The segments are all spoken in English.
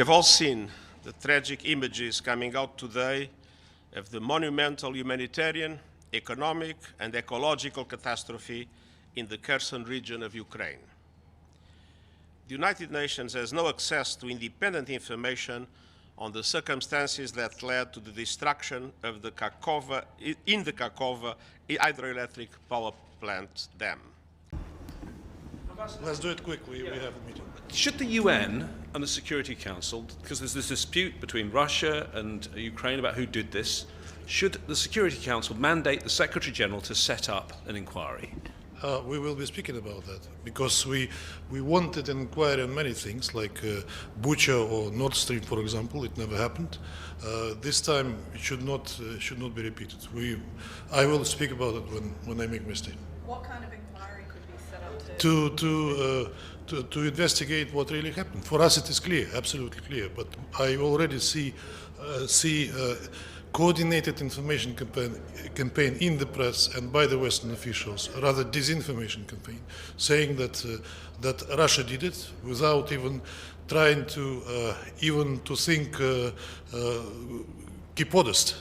have all seen the tragic images coming out today of the monumental humanitarian, economic, and ecological catastrophe in the Kherson region of Ukraine. The United Nations has no access to independent information on the circumstances that led to the destruction of the Kakhovka hydroelectric power plant dam. Let's do it quickly, we have a meeting. Should the UN and the Security Council, because there's this dispute between Russia and Ukraine about who did this, should the Security Council mandate the Secretary General to set up an inquiry? We will be speaking about that because we wanted an inquiry on many things like Bucha or Nord Stream, for example. It never happened. This time it should not be repeated. I will speak about it when I make my statement. What kind of inquiry could be set up To investigate what really happened. For us, it is clear, absolutely clear. But I already see coordinated information campaign in the press and by the Western officials, rather disinformation campaign, saying that Russia did it without even trying to think, keep honest.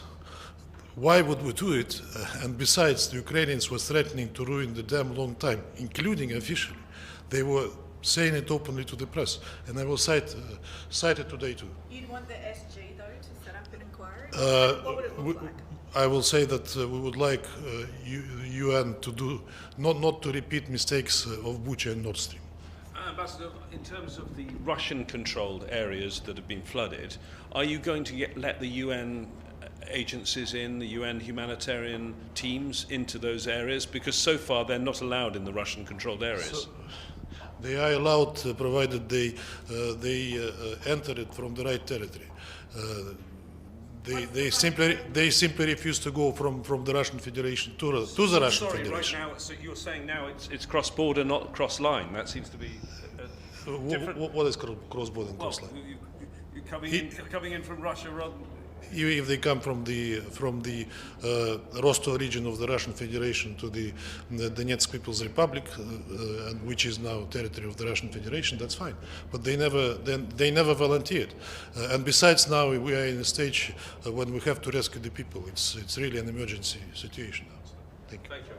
Why would we do it? And besides, the Ukrainians were threatening to ruin the dam long time, including officially. They were saying it openly to the press, and I will cite it today too. You'd want the SG though to set up an inquiry? What would it look like? I will say that we would like UN to do not to repeat mistakes of Bucha and Nord Stream. Ambassador, in terms of the Russian-controlled areas that have been flooded, are you going to let the UN agencies in, the UN humanitarian teams into those areas? Because so far they're not allowed in the Russian-controlled areas. They are allowed, provided they enter it from the right territory. They simply refuse to go from the Russian Federation to the Russian Federation. Right now, so you're saying now it's cross-border, not cross-line. That seems to be different. What is cross-border and cross-line? You're coming in from Russia rather than... If they come from the Rostov region of the Russian Federation to the Donetsk People's Republic, which is now territory of the Russian Federation, that's fine. But they never volunteered. And besides, now we are in a stage when we have to rescue the people. It's really an emergency situation now. Thank you. Thank you.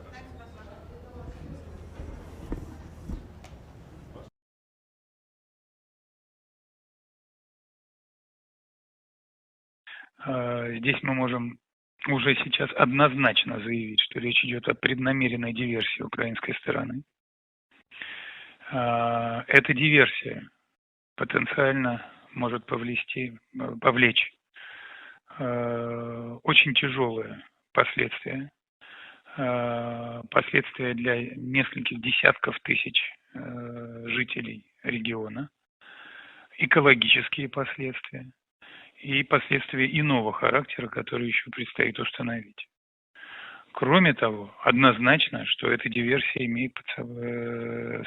Здесь мы можем уже сейчас однозначно заявить, что речь идет о преднамеренной диверсии украинской стороны. Эта диверсия потенциально может повлечь очень тяжелые последствия, последствия для нескольких десятков тысяч жителей региона, экологические последствия и последствия иного характера, которые еще предстоит установить. Кроме того, однозначно, что эта диверсия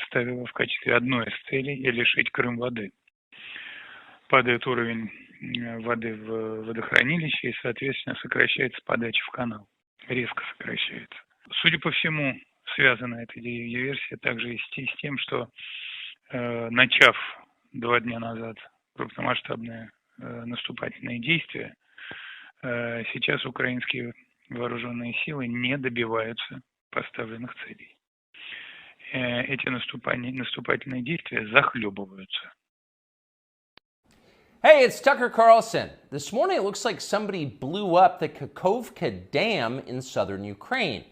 ставила в качестве одной из целей лишить Крым воды. Падает уровень воды в водохранилище и, соответственно, сокращается подача в канал. Резко сокращается. Судя по всему, связана эта диверсия также и с тем, что, начав 2 дня назад крупномасштабное наступательные действия, сейчас украинские вооруженные силы не добиваются поставленных целей. Эти наступательные действия захлебываются. Hey, it's Tucker Carlson. This morning it looks like somebody blew up the Kakhovka Dam in southern Ukraine.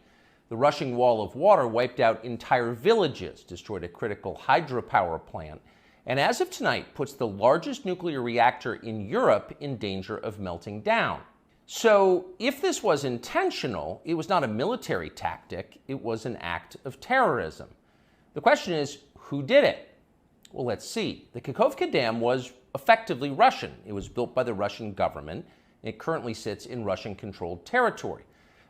The rushing wall of water wiped out entire villages, destroyed a critical hydropower plant, and as of tonight puts the largest nuclear reactor in Europe in danger of melting down. So if this was intentional, it was not a military tactic, it was an act of terrorism. The question is, who did it? Well, let's see. The Kakhovka Dam was effectively Russian. It was built by the Russian government. It currently sits in Russian-controlled territory.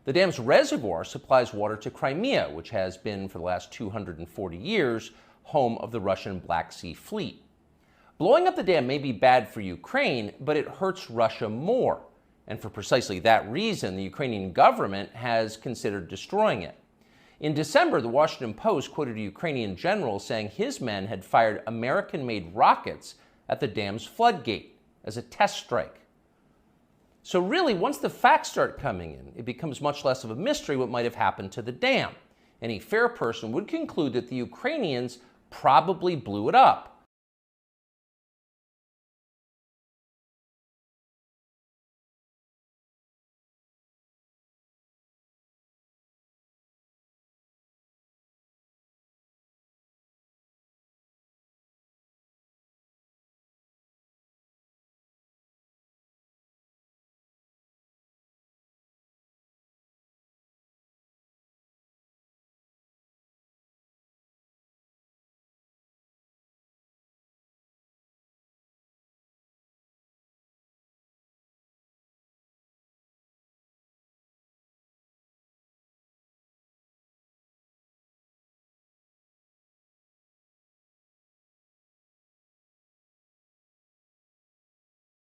The dam's reservoir supplies water to Crimea, which has been, for the last 240 years, home of the Russian Black Sea Fleet. Blowing up the dam may be bad for Ukraine, but it hurts Russia more. And for precisely that reason, the Ukrainian government has considered destroying it. In December, the Washington Post quoted a Ukrainian general saying his men had fired American-made rockets at the dam's floodgate. as a test strike. So really, once the facts start coming in, it becomes much less of a mystery what might have happened to the dam. Any fair person would conclude that the Ukrainians probably blew it up.